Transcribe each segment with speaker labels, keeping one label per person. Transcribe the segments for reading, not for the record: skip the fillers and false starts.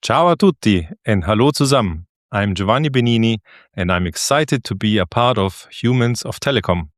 Speaker 1: Ciao a tutti and hallo zusammen. I'm Giovanni Benini and I'm excited to be a part of Humans of Telecom.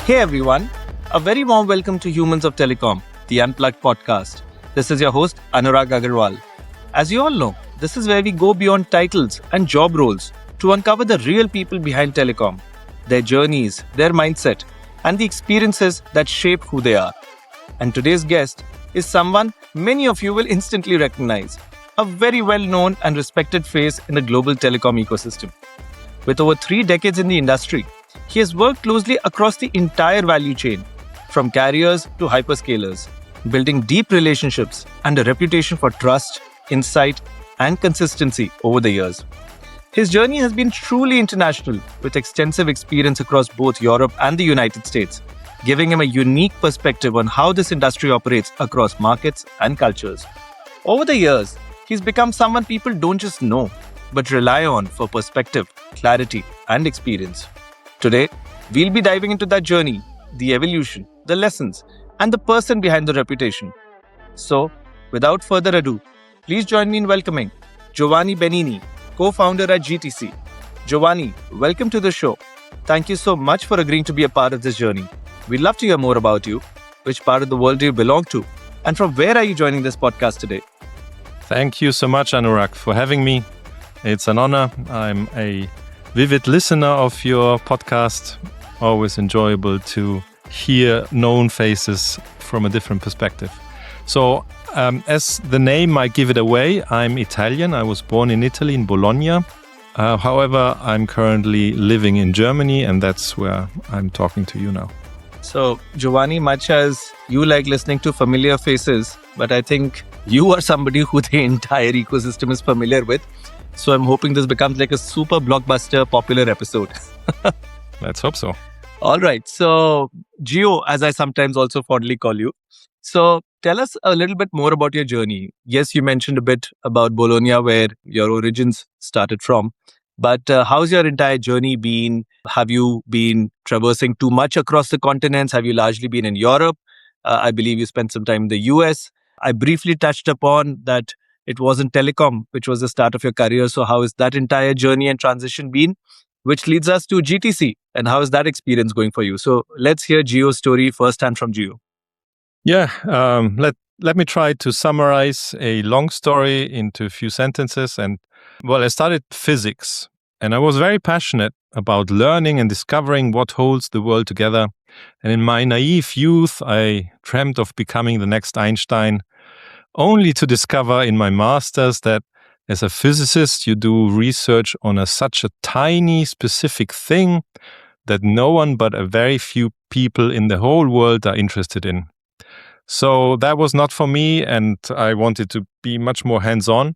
Speaker 2: Hey everyone, a very warm welcome to Humans of Telecom, the Unplugged podcast. This is your host Anurag Aggarwal. As you all know, this is where we go beyond titles and job roles to uncover the real people behind telecom, their journeys, their mindset, and the experiences that shape who they are. And today's guest is someone many of you will instantly recognize, a very well-known and respected face in the global telecom ecosystem. With over 3 decades in the industry, he has worked closely across the entire value chain, from carriers to hyperscalers, building deep relationships and a reputation for trust, insight, and consistency over the years. His journey has been truly international, with extensive experience across both Europe and the United States, giving him a unique perspective on how this industry operates across markets and cultures. Over the years, he's become someone people don't just know, but rely on for perspective, clarity, and experience. Today, we'll be diving into that journey, the evolution, the lessons, and the person behind the reputation. So, without further ado, please join me in welcoming Giovanni Benini, co-founder at GTC. Giovanni, welcome to the show. Thank you so much for agreeing to be a part of this journey. We'd love to hear more about you. Which part of the world do you belong to? And from where are you joining this podcast today?
Speaker 1: Thank you so much, Anurag, for having me. It's an honor. I'm a vivid listener of your podcast. Always enjoyable to hear known faces from a different perspective. So, as the name might give it away, I'm Italian. I was born in Italy, in Bologna. However, I'm currently living in Germany, and that's where I'm talking to you now.
Speaker 2: So, Giovanni, much as you like listening to familiar faces, but I think you are somebody who the entire ecosystem is familiar with. So I'm hoping this becomes like a super blockbuster popular episode.
Speaker 1: Let's hope so.
Speaker 2: All right. So, Gio, as I sometimes also fondly call you. So tell us a little bit more about your journey. Yes, you mentioned a bit about Bologna, where your origins started from. But how's your entire journey been? Have you been traversing too much across the continents? Have you largely been in Europe? I believe you spent some time in the US. I briefly touched upon that it wasn't telecom, which was the start of your career. So how has that entire journey and transition been? Which leads us to GTC. And how is that experience going for you? So let's hear Gio's story firsthand from Gio.
Speaker 1: Yeah, let me try to summarize a long story into a few sentences. And well, I studied physics, and I was very passionate about learning and discovering what holds the world together. And in my naive youth, I dreamt of becoming the next Einstein, only to discover in my master's that as a physicist, you do research on such a tiny specific thing that no one but a very few people in the whole world are interested in. So that was not for me, and I wanted to be much more hands-on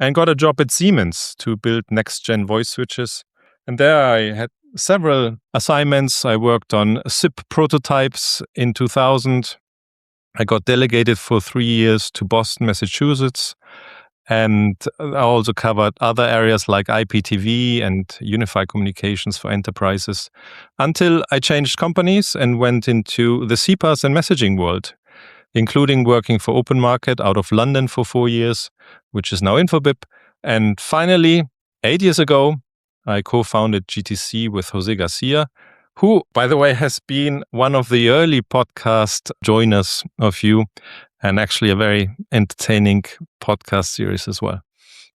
Speaker 1: and got a job at Siemens to build next-gen voice switches. And there I had several assignments. I worked on SIP prototypes in 2000. I got delegated for 3 years to Boston, Massachusetts. And I also covered other areas like IPTV and unified communications for enterprises until I changed companies and went into the CPaaS and messaging world, including working for Open Market out of London for 4 years, which is now Infobip. And finally, 8 years ago, I co-founded GTC with Jose Garcia, who, by the way, has been one of the early podcast joiners of you, and actually a very entertaining podcast series as well.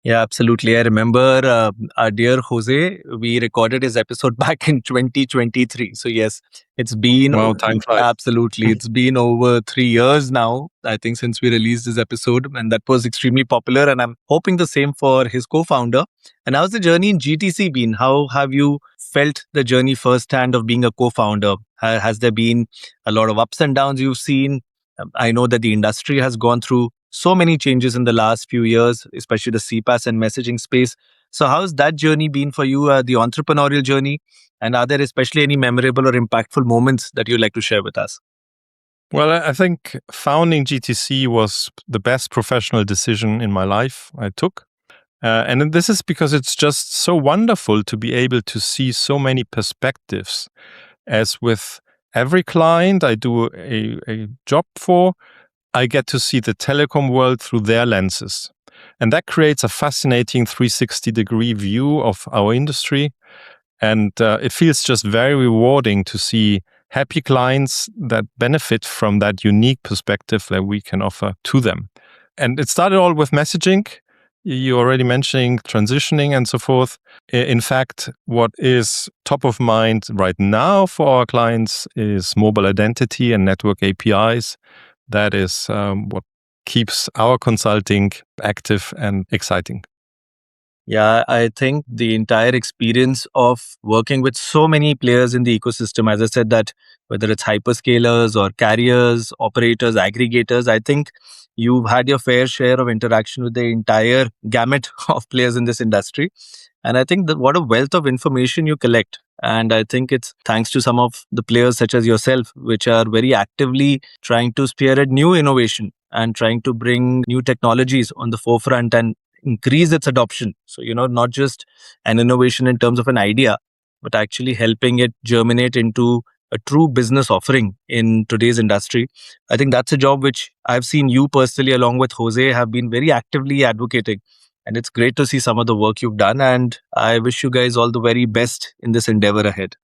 Speaker 2: Yeah, absolutely. I remember our dear Jose, we recorded his episode back in 2023. So yes, it's been...
Speaker 1: Wow, time flies.
Speaker 2: Absolutely. It's been over 3 years now, I think, since we released this episode. And that was extremely popular. And I'm hoping the same for his co-founder. And how's the journey in GTC been? How have you felt the journey firsthand of being a co-founder? Has there been a lot of ups and downs you've seen? I know that the industry has gone through so many changes in the last few years, especially the CPaaS and messaging space. So how's that journey been for you, the entrepreneurial journey? And are there especially any memorable or impactful moments that you'd like to share with us?
Speaker 1: Well, I think founding GTC was the best professional decision in my life I took. And this is because it's just so wonderful to be able to see so many perspectives, as with every client I do a job for, I get to see the telecom world through their lenses. And that creates a fascinating 360-degree view of our industry. And it feels just very rewarding to see happy clients that benefit from that unique perspective that we can offer to them. And it started all with messaging. You already mentioning transitioning and so forth. In fact, what is top of mind right now for our clients is mobile identity and network APIs. That is what keeps our consulting active and exciting.
Speaker 2: Yeah, I think the entire experience of working with so many players in the ecosystem, as I said, that whether it's hyperscalers or carriers, operators, aggregators, I think you've had your fair share of interaction with the entire gamut of players in this industry. And I think that what a wealth of information you collect. And I think it's thanks to some of the players such as yourself, which are very actively trying to spearhead new innovation and trying to bring new technologies on the forefront and increase its adoption. So, not just an innovation in terms of an idea, but actually helping it germinate into a true business offering in today's industry. I think that's a job which I've seen you personally, along with Jose, have been very actively advocating. And it's great to see some of the work you've done. And I wish you guys all the very best in this endeavor ahead.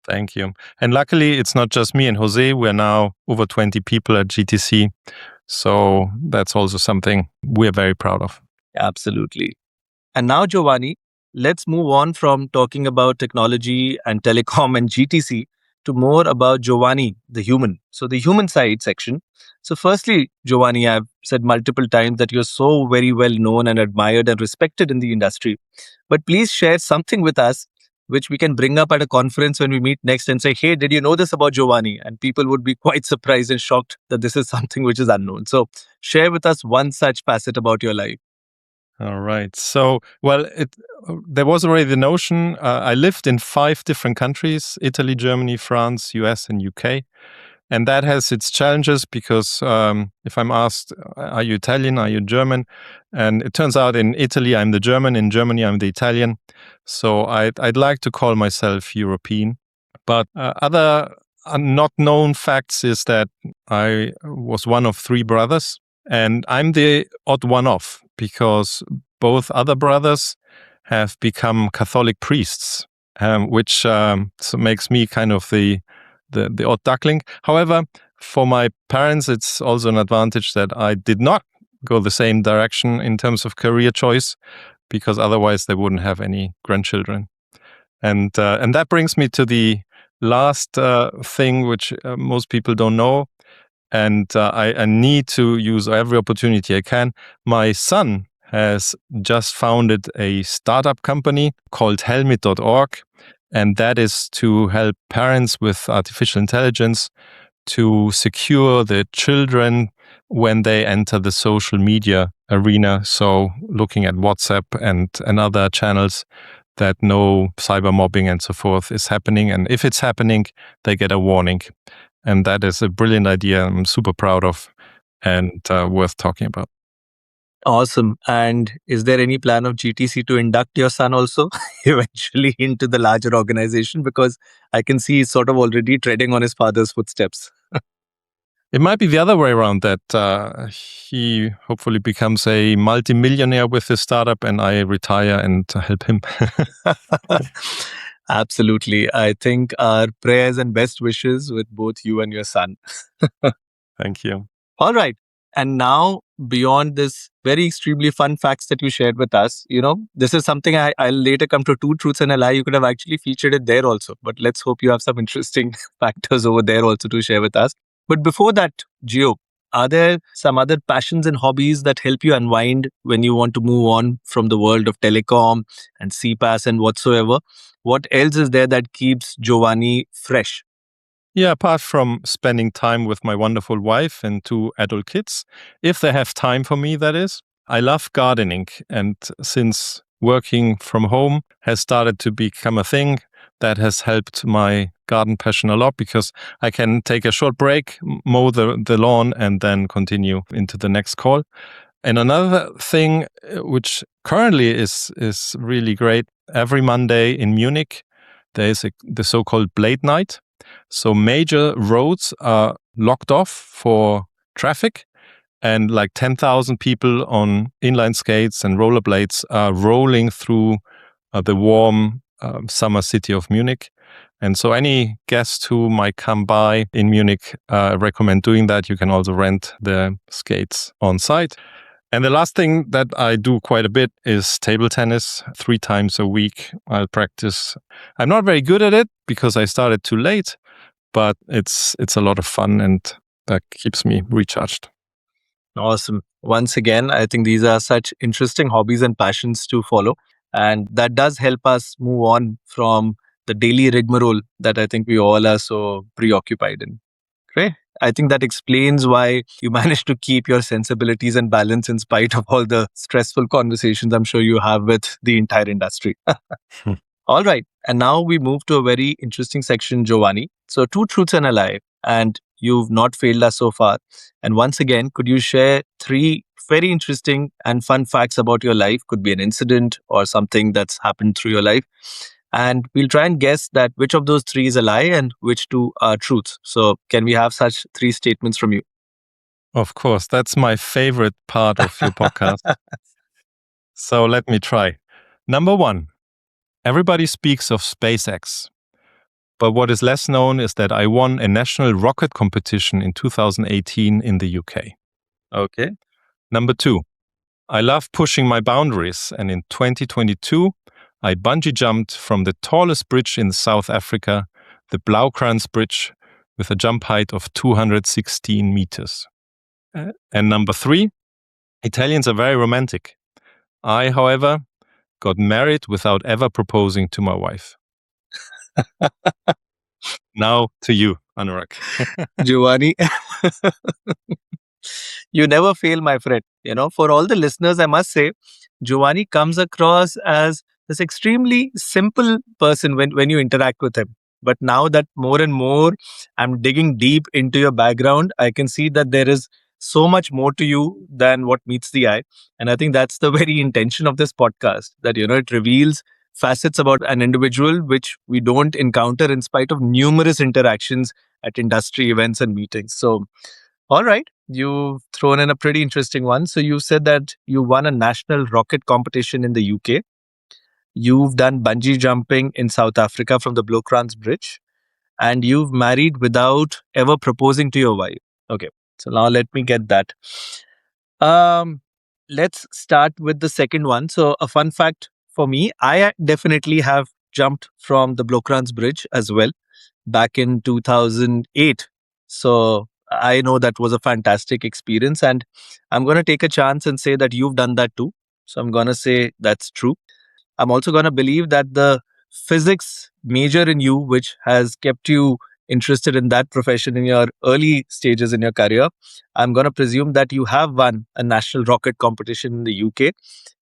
Speaker 1: Thank you. And luckily, it's not just me and Jose. We're now over 20 people at GTC. So that's also something we're very proud of.
Speaker 2: Absolutely. And now, Giovanni, let's move on from talking about technology and telecom and GTC to more about Giovanni, the human. So, the human side section. So, firstly, Giovanni, I've said multiple times that you're so very well known and admired and respected in the industry. But please share something with us which we can bring up at a conference when we meet next and say, hey, did you know this about Giovanni? And people would be quite surprised and shocked that this is something which is unknown. So, share with us one such facet about your life.
Speaker 1: All right. So, well, there was already the notion. I lived in 5 different countries: Italy, Germany, France, US, and UK. And that has its challenges because if I'm asked, are you Italian? Are you German? And it turns out in Italy, I'm the German. In Germany, I'm the Italian. So I'd like to call myself European. But other not known facts is that I was one of 3 brothers. And I'm the odd one off because both other brothers have become Catholic priests, which so makes me kind of the odd duckling. However, for my parents, it's also an advantage that I did not go the same direction in terms of career choice, because otherwise they wouldn't have any grandchildren. And that brings me to the last thing, which most people don't know. And I need to use every opportunity I can. My son has just founded a startup company called helmet.org. And that is to help parents with artificial intelligence to secure the children when they enter the social media arena. So looking at WhatsApp and other channels that no cyber mobbing and so forth is happening. And if it's happening, they get a warning. And that is a brilliant idea I'm super proud of and worth talking about.
Speaker 2: Awesome. And is there any plan of GTC to induct your son also eventually into the larger organization? Because I can see he's sort of already treading on his father's footsteps.
Speaker 1: It might be the other way around, that he hopefully becomes a multimillionaire with his startup and I retire and help him.
Speaker 2: Absolutely. I think our prayers and best wishes with both you and your son.
Speaker 1: Thank you.
Speaker 2: All right. And now, beyond this very extremely fun facts that you shared with us, this is something I'll later come to 2 truths and a lie. You could have actually featured it there also. But let's hope you have some interesting factors over there also to share with us. But before that, Gio, are there some other passions and hobbies that help you unwind when you want to move on from the world of telecom and CPaaS and whatsoever? What else is there that keeps Giovanni fresh?
Speaker 1: Yeah, apart from spending time with my wonderful wife and 2 adult kids, if they have time for me, that is, I love gardening. And since working from home has started to become a thing, that has helped my garden passion a lot because I can take a short break, mow the lawn, and then continue into the next call. And another thing which currently is really great, every Monday in Munich, there is the so-called Blade Night. So major roads are locked off for traffic, and like 10,000 people on inline skates and rollerblades are rolling through the warm summer city of Munich. And so any guest who might come by in Munich, I recommend doing that. You can also rent the skates on site. And the last thing that I do quite a bit is table tennis. 3 times a week I'll practice. I'm not very good at it because I started too late, but it's a lot of fun and that keeps me recharged.
Speaker 2: Awesome. Once again, I think these are such interesting hobbies and passions to follow. And that does help us move on from the daily rigmarole that I think we all are so preoccupied in. Great. I think that explains why you managed to keep your sensibilities and balance in spite of all the stressful conversations I'm sure you have with the entire industry. All right. And now we move to a very interesting section, Giovanni. So, 2 truths and a lie. And you've not failed us so far. And once again, could you share 3 very interesting and fun facts about your life? Could be an incident or something that's happened through your life. And we'll try and guess that which of those 3 is a lie and which 2 are truths. So, can we have such 3 statements from you?
Speaker 1: Of course, that's my favorite part of your podcast. So let me try. Number 1, everybody speaks of SpaceX. But what is less known is that I won a national rocket competition in 2018 in the UK.
Speaker 2: Okay.
Speaker 1: Number 2, I love pushing my boundaries. And in 2022, I bungee jumped from the tallest bridge in South Africa, the Blaukrans Bridge, with a jump height of 216 meters. And number 3, Italians are very romantic. I, however, got married without ever proposing to my wife. Now to you, Anurag.
Speaker 2: Giovanni, you never fail, my friend. For all the listeners, I must say, Giovanni comes across as this extremely simple person when you interact with him. But now that more and more I'm digging deep into your background, I can see that there is so much more to you than what meets the eye. And I think that's the very intention of this podcast, that, it reveals facets about an individual which we don't encounter in spite of numerous interactions at industry events and meetings. So, all right, you've thrown in a pretty interesting one. So you said that you won a national rocket competition in the UK. You've done bungee jumping in South Africa from the Blaukrans Bridge, and you've married without ever proposing to your wife. Okay, so now let me get that. Let's start with the second one. So a fun fact for me, I definitely have jumped from the Blaukrans Bridge as well back in 2008. So I know that was a fantastic experience, and I'm going to take a chance and say that you've done that too. So I'm going to say that's true. I'm also going to believe that the physics major in you, which has kept you interested in that profession in your early stages in your career, I'm going to presume that you have won a national rocket competition in the UK,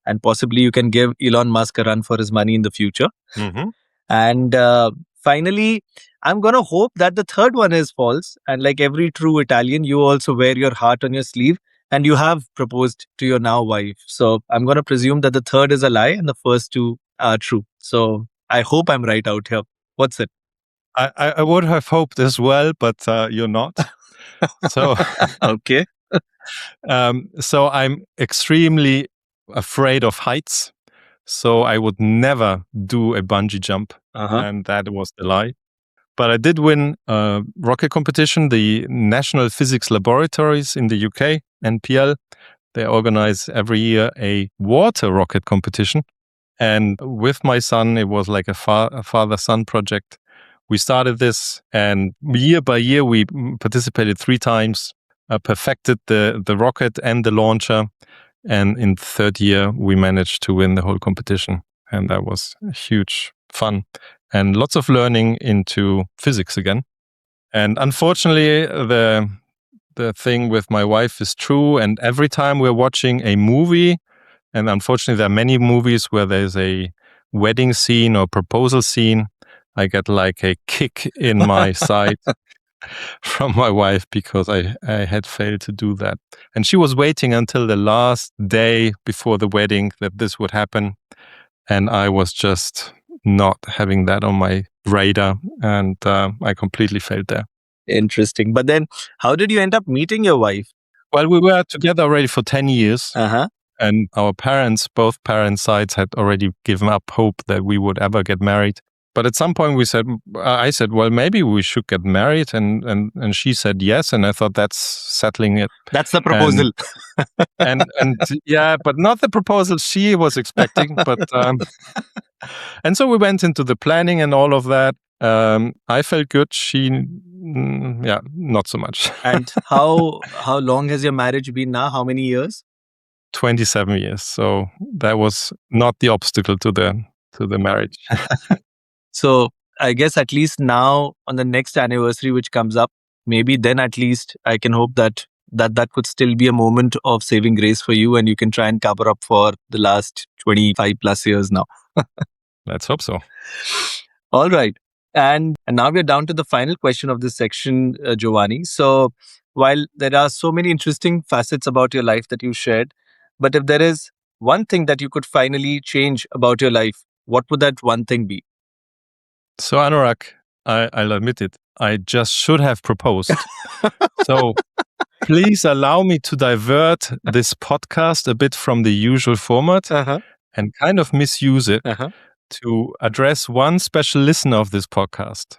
Speaker 2: and possibly you can give Elon Musk a run for his money in the future.
Speaker 1: Mm-hmm.
Speaker 2: And finally, I'm going to hope that the third one is false. And like every true Italian, you also wear your heart on your sleeve, and you have proposed to your now wife. So I'm going to presume that the third is a lie and the first 2 are true. So I hope I'm right out here. What's it?
Speaker 1: I would have hoped as well, but you're not. So,
Speaker 2: Okay.
Speaker 1: So I'm extremely afraid of heights. So I would never do a bungee jump. And that was the lie. But I did win a rocket competition, the National Physics Laboratories in the UK, NPL. They organize every year a water rocket competition. And with my son, it was like a father-son project. We started this, and year by year, we participated 3 times, perfected the rocket and the launcher. And in the 3rd year, we managed to win the whole competition. And that was huge fun and lots of learning into physics again. And unfortunately, the thing with my wife is true. And every time we're watching a movie, and unfortunately, there are many movies where there's a wedding scene or proposal scene, I get like a kick in my side from my wife because I had failed to do that. And she was waiting until the last day before the wedding that this would happen. And I was just not having that on my radar, and I completely failed there.
Speaker 2: Interesting. But then how did you end up meeting your wife?
Speaker 1: Well, we were together already for 10 years.
Speaker 2: Uh-huh.
Speaker 1: And our parents, both parents' sides, had already given up hope that we would ever get married. But at some point I said, well, maybe we should get married. And she said yes. And I thought that's settling it.
Speaker 2: That's the proposal.
Speaker 1: And yeah, but not the proposal she was expecting. But and so we went into the planning and all of that. I felt good. She, not so much.
Speaker 2: And how long has your marriage been now? How many years?
Speaker 1: 27 years. So that was not the obstacle to the marriage.
Speaker 2: So I guess at least now on the next anniversary which comes up, maybe then at least I can hope that could still be a moment of saving grace for you, and you can try and cover up for the last 25 plus years now.
Speaker 1: Let's hope so.
Speaker 2: All right. And now we're down to the final question of this section, Giovanni. So while there are so many interesting facets about your life that you shared, but if there is one thing that you could finally change about your life, what would that one thing be?
Speaker 1: So Anurag, I'll admit it, I just should have proposed. So please allow me to divert this podcast a bit from the usual format and kind of misuse it to address one special listener of this podcast.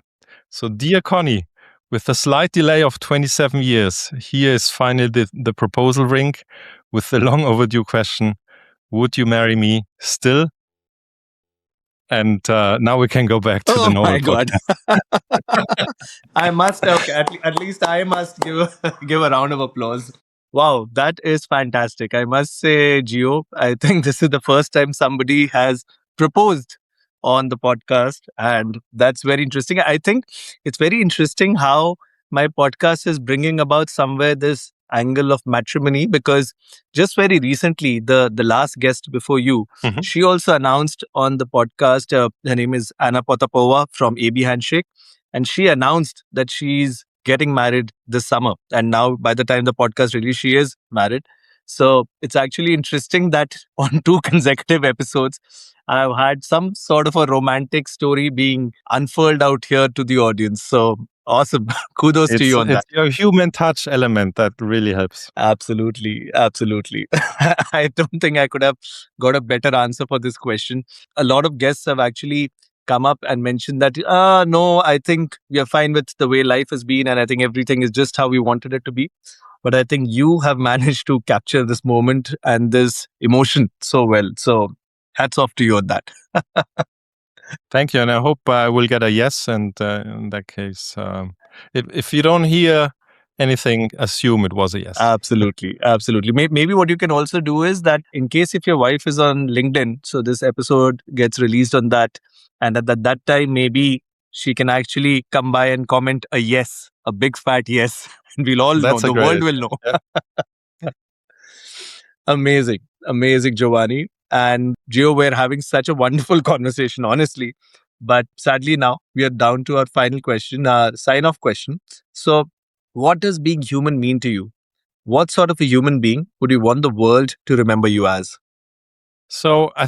Speaker 1: So dear Connie, with a slight delay of 27 years, here is finally the proposal ring with the long overdue question, would you marry me still? And now we can go back to the normal podcast.
Speaker 2: God. I must, at least I must give a round of applause. Wow, that is fantastic. I must say, Gio, I think this is the first time somebody has proposed on the podcast, and that's very interesting. I think it's very interesting how my podcast is bringing about somewhere this angle of matrimony, because just very recently, the last guest before you, she also announced on the podcast, her name is Anna Potapova from AB Handshake, and she announced that she's getting married this summer. And now by the time the podcast released, she is married. So it's actually interesting that on 2 consecutive episodes, I've had some sort of a romantic story being unfurled out here to the audience. So awesome. Kudos to you on that.
Speaker 1: It's your human touch element that really helps.
Speaker 2: Absolutely. Absolutely. I don't think I could have got a better answer for this question. A lot of guests have actually come up and mentioned that, no, I think we are fine with the way life has been, and I think everything is just how we wanted it to be. But I think you have managed to capture this moment and this emotion so well. So hats off to you on that.
Speaker 1: Thank you. And I hope I will get a yes. And in that case, if you don't hear anything, assume it was a yes.
Speaker 2: Absolutely. Absolutely. Maybe what you can also do is that in case if your wife is on LinkedIn, so this episode gets released on that. And at that time, maybe she can actually come by and comment a yes, a big fat yes. And we'll all know, the world will know. Yeah. Amazing. Amazing, Giovanni. And Gio, we're having such a wonderful conversation, honestly. But sadly now, we are down to our final question, our sign-off question. So what does being human mean to you? What sort of a human being would you want the world to remember you as?
Speaker 1: So I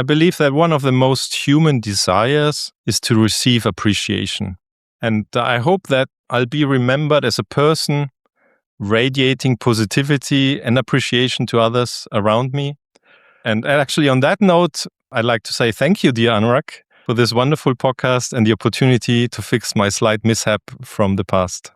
Speaker 1: believe that one of the most human desires is to receive appreciation. And I hope that I'll be remembered as a person radiating positivity and appreciation to others around me. And actually, on that note, I'd like to say thank you, dear Anurag, for this wonderful podcast and the opportunity to fix my slight mishap from the past.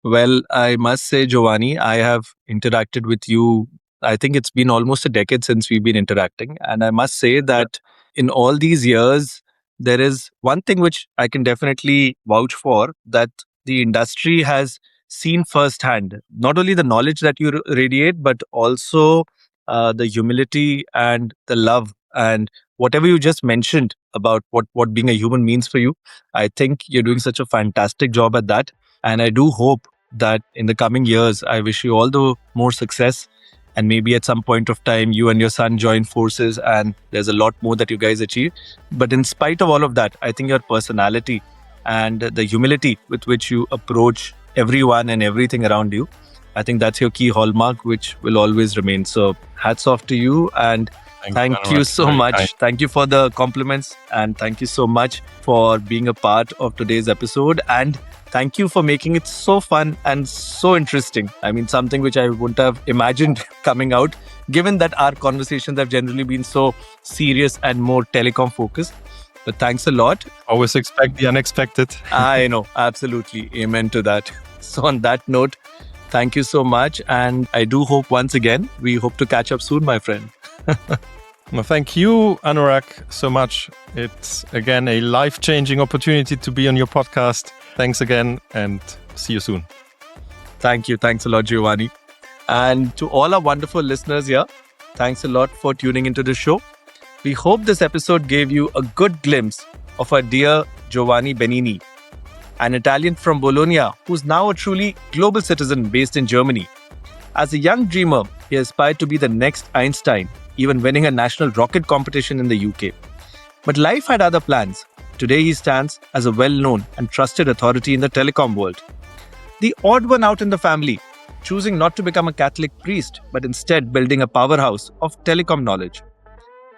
Speaker 2: Well, I must say, Giovanni, I have interacted with you. I think it's been almost a decade since we've been interacting. And I must say that in all these years, there is one thing which I can definitely vouch for, that the industry has seen firsthand, not only the knowledge that you radiate, but also the humility and the love and whatever you just mentioned about what being a human means for you. I think you're doing such a fantastic job at that. And I do hope that in the coming years, I wish you all the more success. And maybe at some point of time, you and your son join forces and there's a lot more that you guys achieve. But in spite of all of that, I think your personality and the humility with which you approach everyone and everything around you, I think that's your key hallmark, which will always remain. So hats off to you. And Thank you
Speaker 1: Anurag.
Speaker 2: so
Speaker 1: Very
Speaker 2: much.
Speaker 1: kind.
Speaker 2: Thank you for the compliments, and thank you so much for being a part of today's episode. And thank you for making it so fun and so interesting. I mean, something which I wouldn't have imagined coming out, given that our conversations have generally been so serious and more telecom focused. But thanks a lot.
Speaker 1: Always expect the unexpected.
Speaker 2: I know, absolutely. Amen to that. So, on that note, thank you so much. And I do hope once again, we hope to catch up soon, my friend.
Speaker 1: Well, thank you, Anurag, so much. It's again a life-changing opportunity to be on your podcast. Thanks again, and see you soon.
Speaker 2: Thank you. Thanks a lot, Giovanni. And to all our wonderful listeners here, thanks a lot for tuning into the show. We hope this episode gave you a good glimpse of our dear Giovanni Benini, an Italian from Bologna who's now a truly global citizen based in Germany. As a young dreamer, he aspired to be the next Einstein, even winning a national rocket competition in the UK. But life had other plans. Today he stands as a well-known and trusted authority in the telecom world. The odd one out in the family, choosing not to become a Catholic priest, but instead building a powerhouse of telecom knowledge.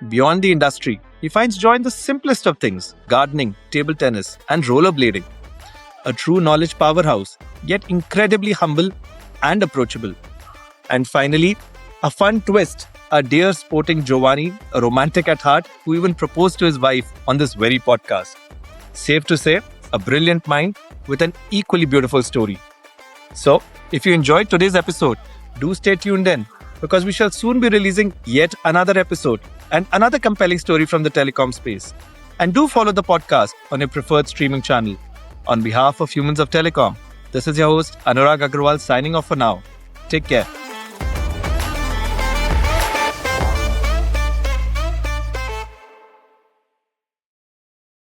Speaker 2: Beyond the industry, he finds joy in the simplest of things: gardening, table tennis, and rollerblading. A true knowledge powerhouse, yet incredibly humble and approachable. And finally, a fun twist: a dear sporting Giovanni, a romantic at heart, who even proposed to his wife on this very podcast. Safe to say, a brilliant mind with an equally beautiful story. So, if you enjoyed today's episode, do stay tuned in, because we shall soon be releasing yet another episode and another compelling story from the telecom space. And do follow the podcast on your preferred streaming channel. On behalf of Humans of Telecom, this is your host Anurag Aggarwal signing off for now. Take care.